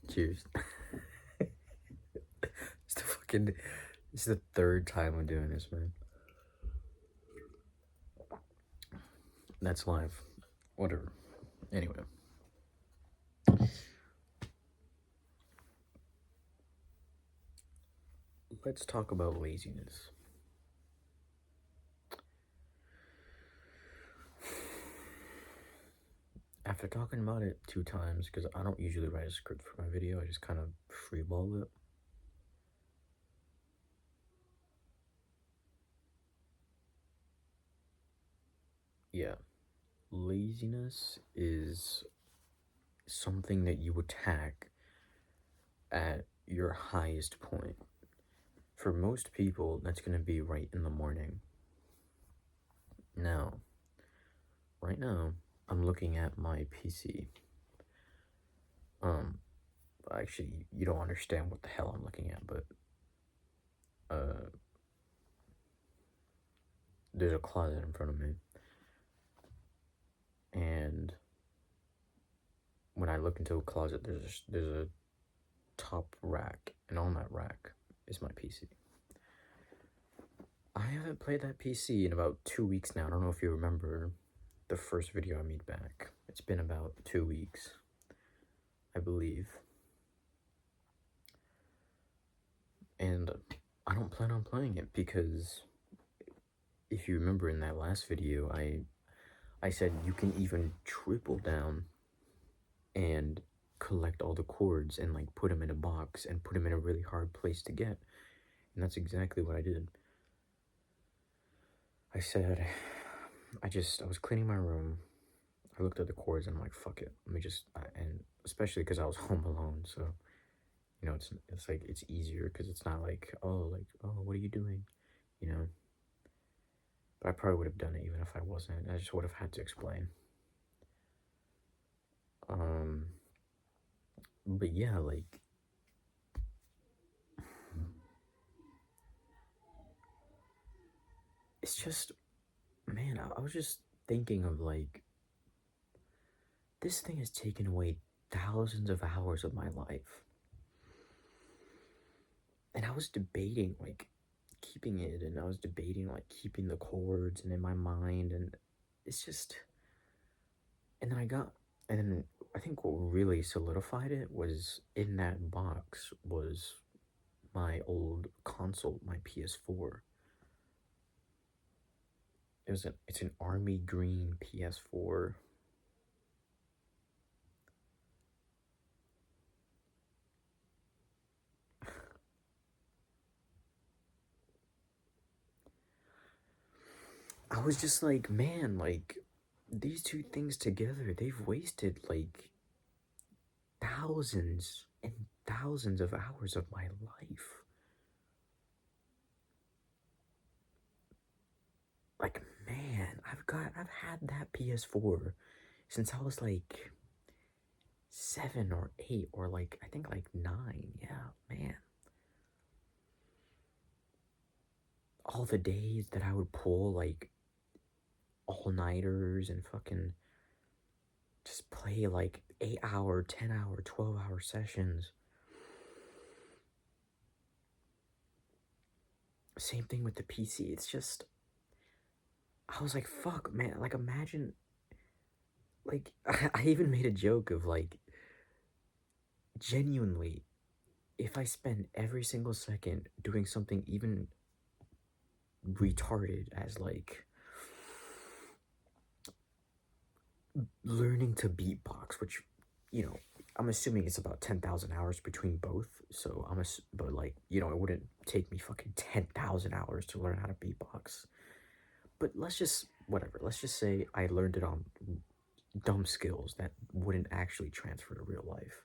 Cheers. It's the third time I'm doing this, man. That's live. Whatever. Anyway. Let's talk about laziness. After talking about it 2 times, because I don't usually write a script for my video, I just kind of freeball it. Yeah. Laziness is something that you attack at your highest point. For most people, that's going to be right in the morning. Now, right now, I'm looking at my PC. Actually, you don't understand what the hell I'm looking at, but there's a closet in front of me, and when I look into a closet, there's a top rack, and on that rack is my PC. I haven't played that PC in about 2 weeks now. I don't know if you remember the first video I made back. It's been about 2 weeks, I believe. And I don't plan on playing it because if you remember in that last video, I said you can even triple down and collect all the cords and like put them in a box and put them in a really hard place to get. And that's exactly what I did. I said, I was cleaning my room. I looked at the cords and I'm like, fuck it. Let me just, and especially because I was home alone. So, you know, it's like, it's easier because it's not like, oh, what are you doing? You know? But I probably would have done it even if I wasn't. I just would have had to explain. But yeah, like, it's just, man, I was just thinking of like, this thing has taken away thousands of hours of my life. And I was debating like keeping it, and I was debating like keeping the cords and in my mind, and it's just, and then I think what really solidified it was in that box was my old console, my PS4. It's an army green PS4. I was just like, man, like, these two things together, they've wasted like thousands and thousands of hours of my life. Like, man, I've had that PS4 since I was like 7 or 8, or like, I think like 9. Yeah, man. All the days that I would pull like all-nighters and fucking just play like 8-hour, 10-hour, 12-hour sessions. Same thing with the PC. It's just, I was like, fuck, man. Like, imagine, like, I even made a joke of like, genuinely, if I spend every single second doing something even retarded as like learning to beatbox, which, you know, I'm assuming it's about 10,000 hours between both. So but like, you know, it wouldn't take me fucking 10,000 hours to learn how to beatbox. But let's just, whatever, let's just say I learned it on dumb skills that wouldn't actually transfer to real life.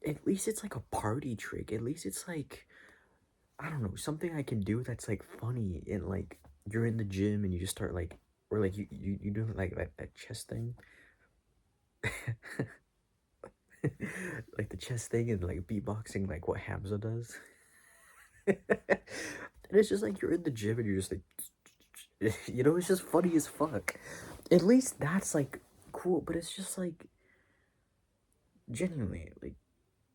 At least it's like a party trick. At least it's like, I don't know, something I can do that's like funny, and like you're in the gym and you just start like, or like you do like that chest thing. Like the chest thing and like beatboxing, like what Hamza does. And it's just like you're in the gym and you're just like, you know, it's just funny as fuck. At least that's like cool, but it's just like, genuinely, like,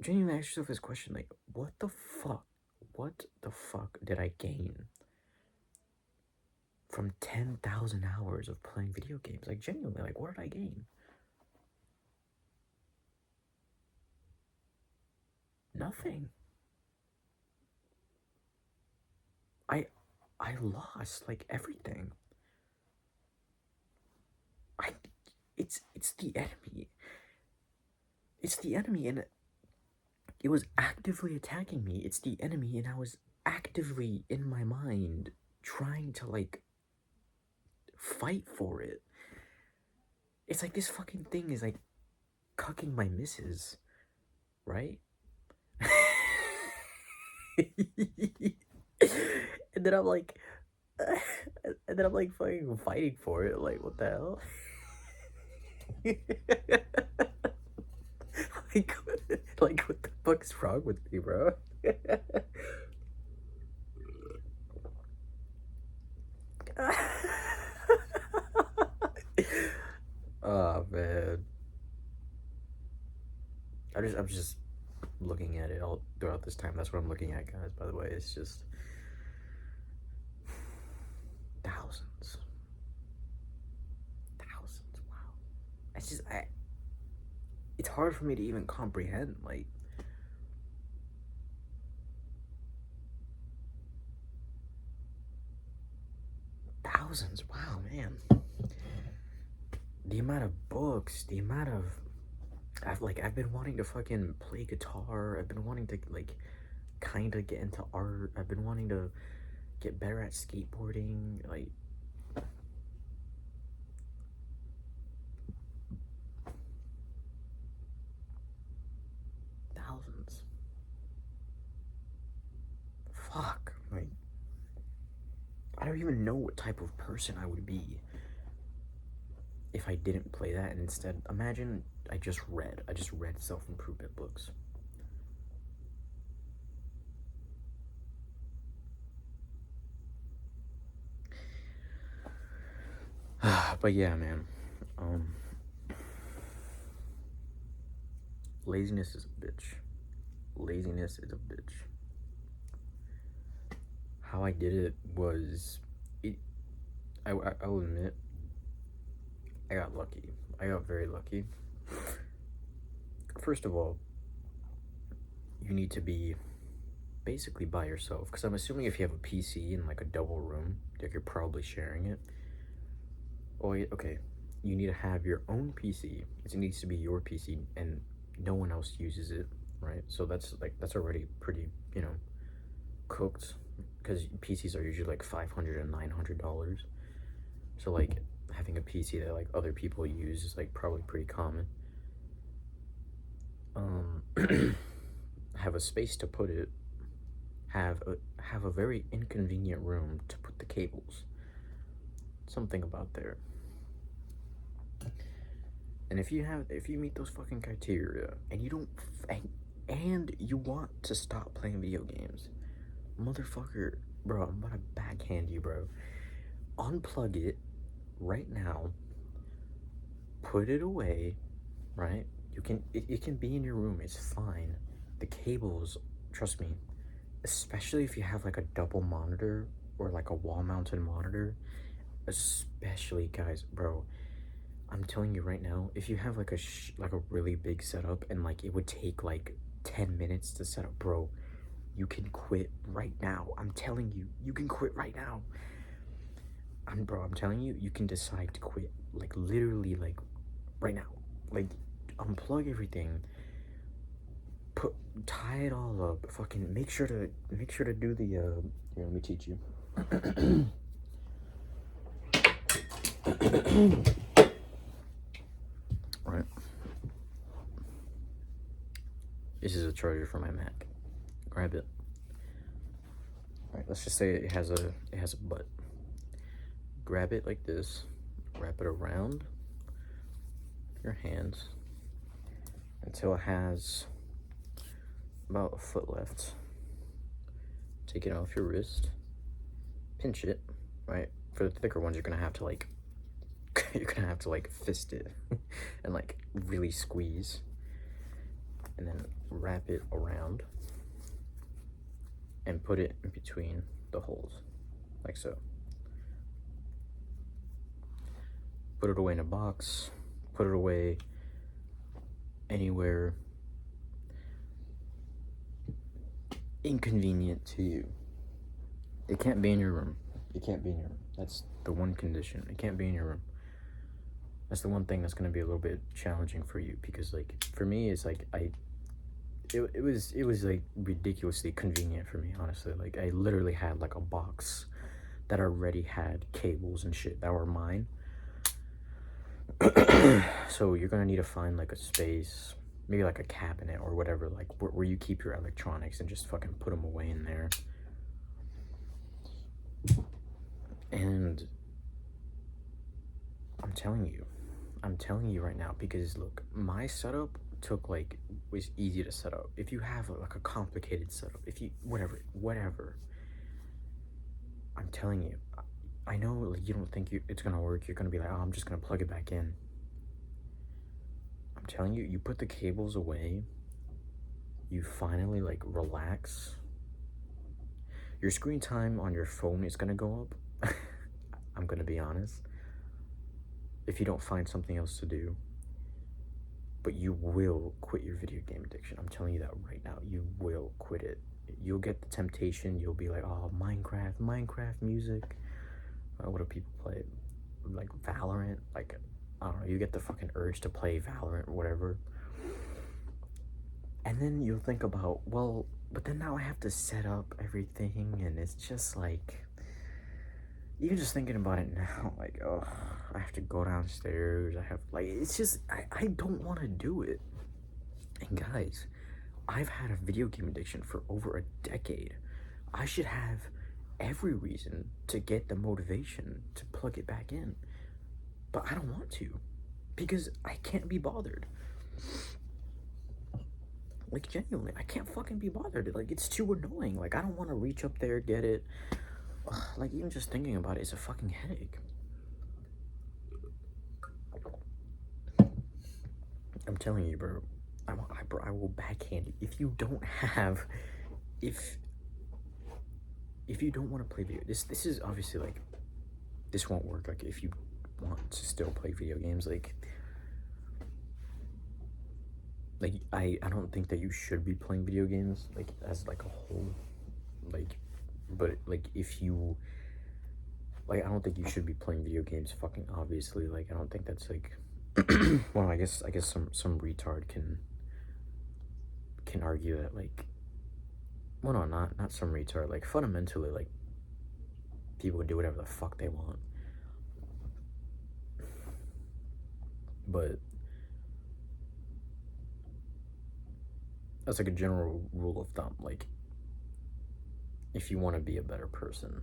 genuinely ask yourself this question, like, what the fuck? What the fuck did I gain from 10,000 hours of playing video games? Like, genuinely, like, what did I gain? Nothing. I I lost like everything. I it's the enemy. It's the enemy, and it was actively attacking me. It's the enemy, and I was actively in my mind trying to like fight for it. It's like this fucking thing is like cucking my missus, right? and then I'm like, and then I'm like fucking fighting for it. Like, what the hell? like, like, what the fuck's wrong with me, bro? Oh man, I'm just looking at it all throughout this time. That's what I'm looking at, guys. By the way, it's just thousands, thousands. Wow, it's just it's hard for me to even comprehend. Like, thousands. Wow, man. The amount of books, the amount of I've been wanting to fucking play guitar. I've been wanting to like kind of get into art. I've been wanting to get better at skateboarding. Like, thousands. Fuck. Like, I don't even know what type of person I would be if I didn't play that, and instead, imagine I just read self-improvement books. But yeah, man, laziness is a bitch. Laziness is a bitch. How I did it was, I will admit, I got lucky. I got very lucky. First of all, you need to be basically by yourself, because I'm assuming if you have a PC in like a double room, like you're probably sharing it. Oh, okay. You need to have your own PC. It needs to be your PC, and no one else uses it, right? So that's already pretty, cooked, because PCs are usually like $500 and $900. So like having a PC that like other people use is like probably pretty common. Have a space to put it. Have a very inconvenient room to put the cables. Something about there. And if you meet those fucking criteria and you don't and you want to stop playing video games, motherfucker, bro, I'm about to backhand you, bro. Unplug it right now. Put it away, right? It can be in your room. It's fine. The cables, trust me, especially if you have like a double monitor or like a wall-mounted monitor, especially, guys, bro, I'm telling you right now, if you have like a really big setup and like it would take like 10 minutes to set up, bro, you can quit right now. I'm telling you, you can quit right now. I'm telling you, you can decide to quit like literally like right now. Like, unplug everything, tie it all up, fucking make sure to do the here, let me teach you. Right, this is a charger for my Mac. Grab it. All right, let's just say it has a butt. Grab it like this, wrap it around your hands until it has about a foot left. Take it off your wrist, pinch it, right? For the thicker ones, you're gonna have to like fist it and like really squeeze. and then wrap it around and put it in between the holes, like so. Put it away in a box, put it away anywhere inconvenient to you. It can't be in your room. It can't be in your room. That's the one condition. It can't be in your room. That's the one thing that's gonna be a little bit challenging for you, because like for me it's like it was like ridiculously convenient for me, honestly. Like I literally had like a box that already had cables and shit that were mine. So you're gonna need to find like a space, maybe like a cabinet or whatever, like where you keep your electronics, and just fucking put them away in there. And I'm telling you right now, because look, my setup was easy to set up. If you have like a complicated setup, if you whatever, I'm telling you, I know like you don't think it's gonna work. You're gonna be like, oh, I'm just gonna plug it back in. I'm telling you, you put the cables away, you finally like relax. Your screen time on your phone is gonna go up. I'm gonna be honest. If you don't find something else to do, but you will quit your video game addiction. I'm telling you that right now. You will quit it. You'll get the temptation. You'll be like, oh, Minecraft music. What do people play? Like Valorant? Like, I don't know. You get the fucking urge to play Valorant or whatever. And then you'll think about, well, but then now I have to set up everything, and it's just like, even just thinking about it now, like, oh, I have to go downstairs. I have, like, it's just, I don't want to do it. And guys, I've had a video game addiction for over a decade. I should have every reason to get the motivation to plug it back in. But I don't want to, because I can't be bothered. Like, genuinely, I can't fucking be bothered. Like, it's too annoying. Like, I don't want to reach up there, get it. Like, even just thinking about it is a fucking headache. I'm telling you, bro. I will backhand you. If you don't have, if you don't want to play video, this is obviously like, this won't work. Like, if you want to still play video games, like I don't think that you should be playing video games like as like a whole, like, but like if you like, I don't think you should be playing video games, fucking obviously. Like, I don't think that's like well, I guess some retard can argue that, like, well, no, not some retard, like fundamentally, like, people can do whatever the fuck they want. But that's like a general rule of thumb. Like, if you want to be a better person,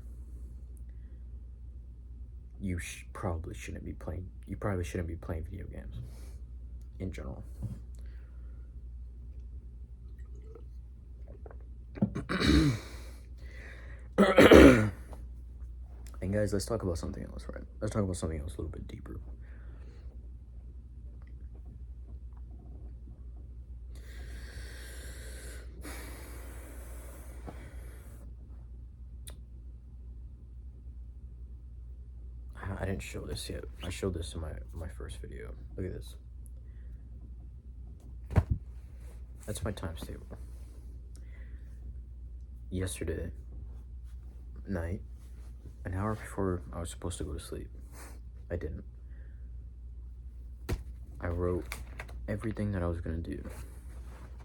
you probably shouldn't be playing video games in general. And guys, let's talk about something else, right? Let's talk about something else a little bit deeper. I didn't show this yet. I showed this in my first video. Look at this. That's my times table. Yesterday night, an hour before I was supposed to go to sleep, I didn't. I wrote everything that I was gonna do,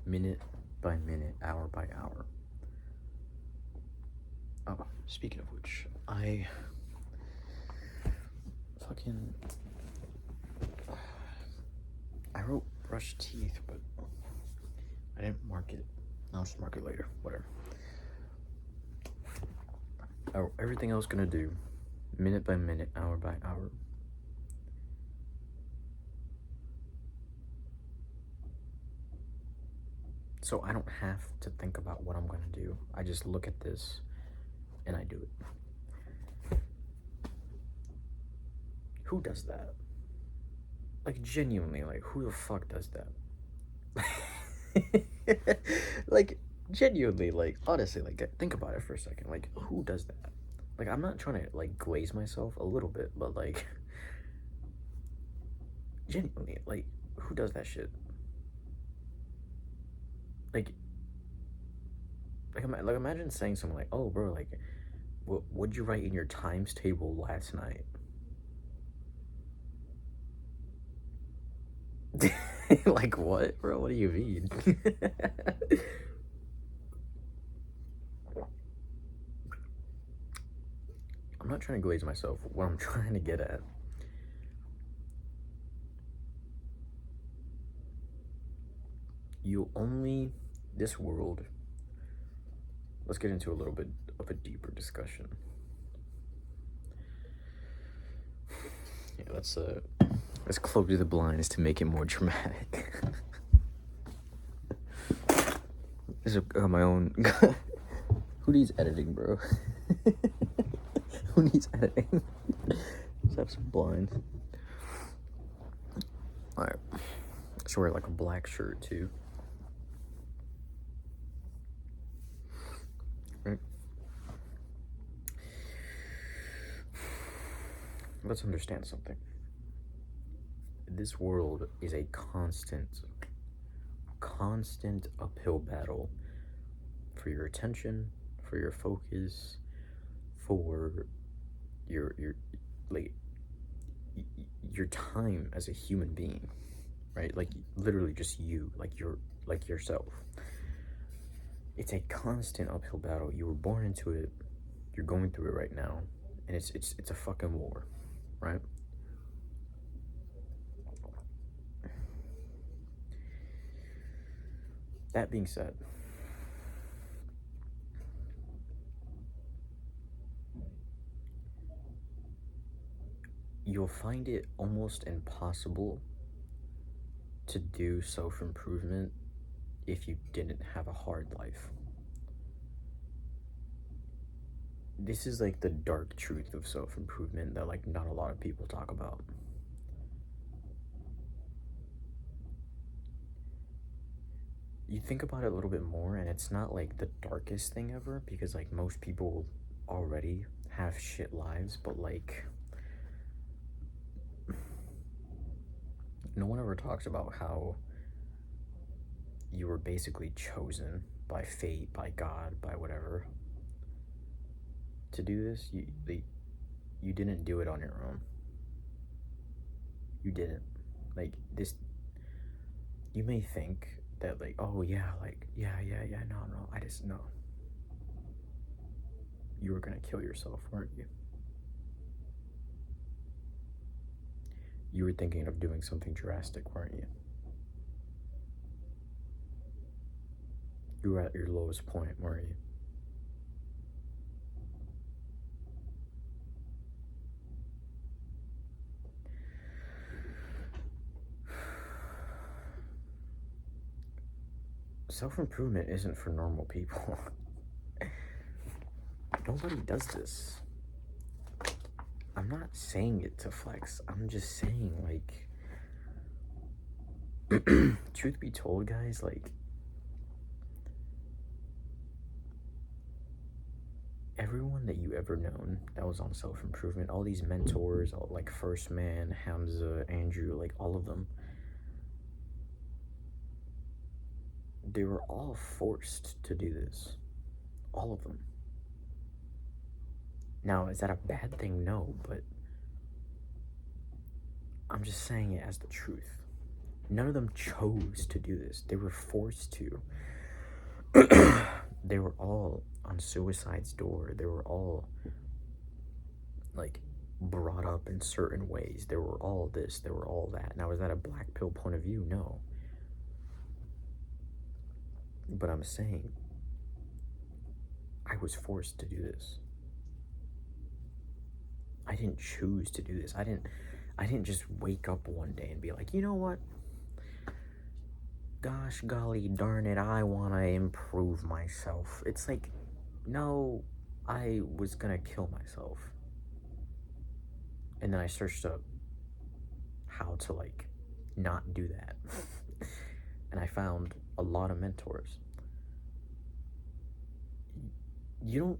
minute by minute, hour by hour. Oh, speaking of which, I wrote brush teeth, but I didn't mark it. I'll just mark it later, whatever. I wrote everything I was gonna do, minute by minute, hour by hour. So I don't have to think about what I'm gonna do. I just look at this and I do it. Who does that? Like, genuinely, like, who the fuck does that? Like, genuinely, like, honestly, like, think about it for a second. Like, who does that? Like, I'm not trying to, like, glaze myself a little bit, but, like, genuinely, like, who does that shit? Like, like, imagine saying something like, oh, bro, like, what'd you write in your times table last night? Like, what, bro? What do you mean? I'm not trying to glaze myself. What I'm trying to get at, this world, let's get into a little bit of a deeper discussion. Yeah, let's close the blinds to make it more dramatic. This is my own. Who needs editing, bro? Who needs editing? Let's have some blinds. Alright. Let's wear like a black shirt too. Right? Let's understand something. This world is a constant uphill battle for your attention, for your focus, for your like your time as a human being, right? Like literally just you, like yourself. It's a constant uphill battle. You were born into it. You're going through it right now, and it's a fucking war, right? That being said, you'll find it almost impossible to do self-improvement if you didn't have a hard life. This is like the dark truth of self-improvement that like not a lot of people talk about. You think about it a little bit more, and it's not like the darkest thing ever, because like most people already have shit lives, but like no one ever talks about how you were basically chosen by fate, by God, by whatever, to do this. You didn't do it on your own. You didn't. Like this, you may think that like, oh yeah, like yeah, no, I just no. You were gonna kill yourself, weren't you? You were thinking of doing something drastic, weren't you? You were at your lowest point, weren't you? Self-improvement isn't for normal people. Nobody does this. I'm not saying it to flex. I'm just saying, like, truth be told, guys, like, everyone that you ever known that was on self-improvement, all these mentors, all, like First Man, Hamza, Andrew, like all of them, they were all forced to do this. All of them. Now, is that a bad thing? No, but I'm just saying it as the truth. None of them chose to do this. They were forced to. They were all on suicide's door. They were all, like, brought up in certain ways. They were all this. They were all that. Now, is that a black pill point of view? No. But I'm saying I was forced to do this. I didn't choose to do this. I didn't just wake up one day and be like, you know what? Gosh golly darn it, I want to improve myself. It's like, no, I was gonna kill myself. And then I searched up how to, like, not do that. And I found a lot of mentors. You don't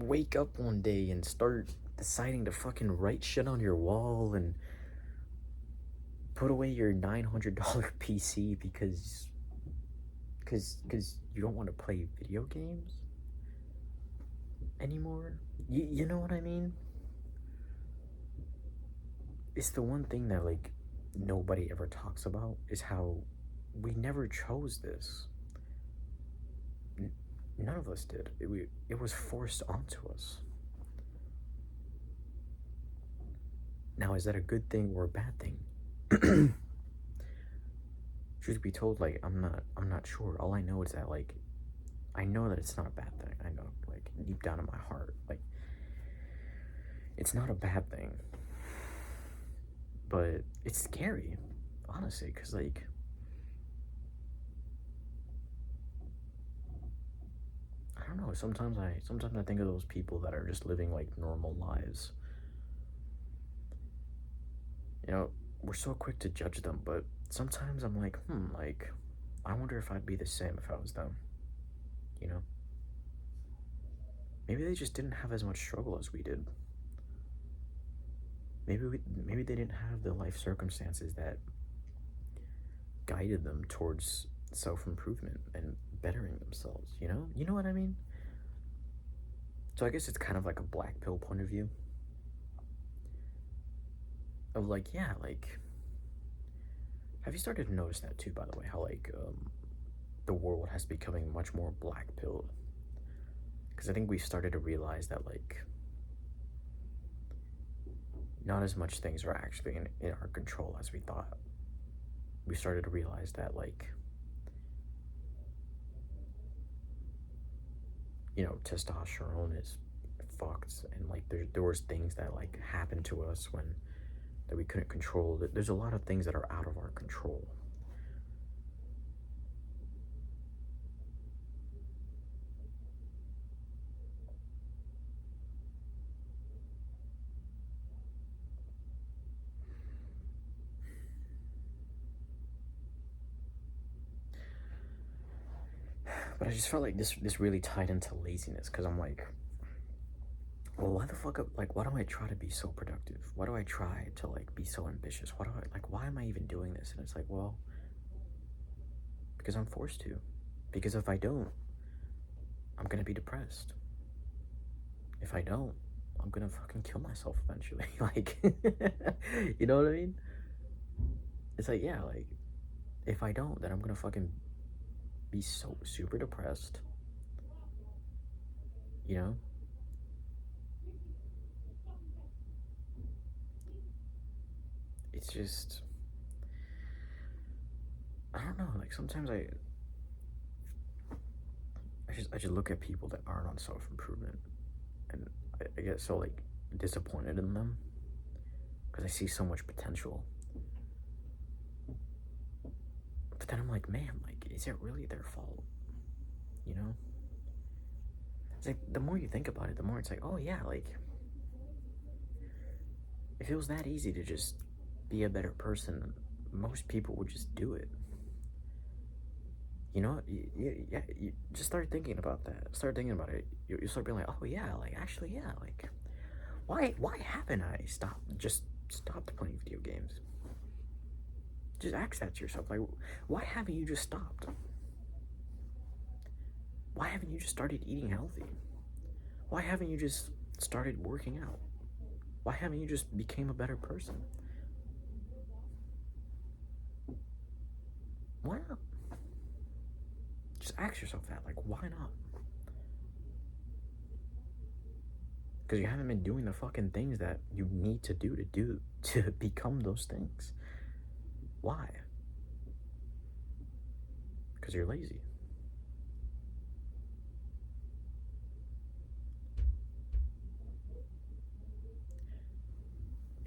wake up one day and start deciding to fucking write shit on your wall and put away your $900 PC because you don't want to play video games anymore. You know what I mean? It's the one thing that like nobody ever talks about is how we never chose this. None of us did. It was forced onto us. Now, is that a good thing or a bad thing? Truth be told, like I'm not sure. All I know is that like I know that it's not a bad thing. I know, like deep down in my heart, like it's not a bad thing. But it's scary, honestly, because like I don't know, sometimes I think of those people that are just living like normal lives. You know, we're so quick to judge them, but sometimes I'm like, like I wonder if I'd be the same if I was them. You know? Maybe they just didn't have as much struggle as we did. Maybe they didn't have the life circumstances that guided them towards self-improvement and bettering themselves, you know? You know what I mean? So I guess it's kind of like a black pill point of view. Of like, yeah, like have you started to notice that too, by the way, how like the world has becoming much more black pill? Because I think we started to realize that like not as much things are actually in our control as we thought. We started to realize that like, you know, testosterone is fucked, and like there was things that like happened to us when that we couldn't control. There's a lot of things that are out of our control. But I just felt like this really tied into laziness, because I'm like, well, why the fuck like why do I try to be so productive? Why do I try to like be so ambitious? Why am I even doing this? And it's like, well, because I'm forced to. Because if I don't, I'm gonna be depressed. If I don't, I'm gonna fucking kill myself eventually. Like, you know what I mean? It's like, yeah, like, if I don't, then I'm gonna fucking be so super depressed. You know? It's just, I don't know. Like sometimes I just look at people that aren't on self improvement, and I get so like disappointed in them because I see so much potential. But then I'm like, man, like, is it really their fault? You know? It's like the more you think about it, the more it's like, oh yeah, like if it was that easy to just be a better person, most people would just do it. You know, you just start thinking about that. Start thinking about it. You start being like, oh yeah, like actually, yeah, like why haven't I stopped playing video games? Just ask that to yourself. Like, why haven't you just stopped? Why haven't you just started eating healthy? Why haven't you just started working out? Why haven't you just became a better person? Why not? Just ask yourself that. Like, why not? Because you haven't been doing the fucking things that you need to do to become those things. Why? Because you're lazy.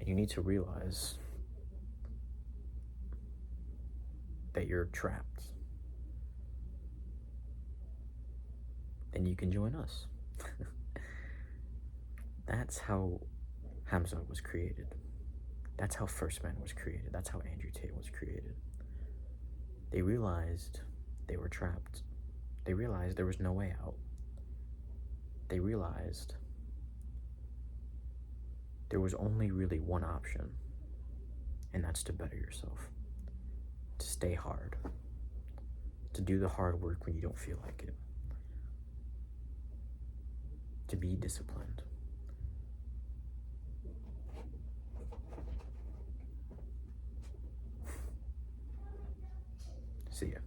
And you need to realize that you're trapped. Then you can join us. That's how Hamza was created. That's how First Man was created. That's how Andrew Tate was created. They realized they were trapped. They realized there was no way out. They realized there was only really one option, and that's to better yourself, to stay hard, to do the hard work when you don't feel like it, to be disciplined. See ya.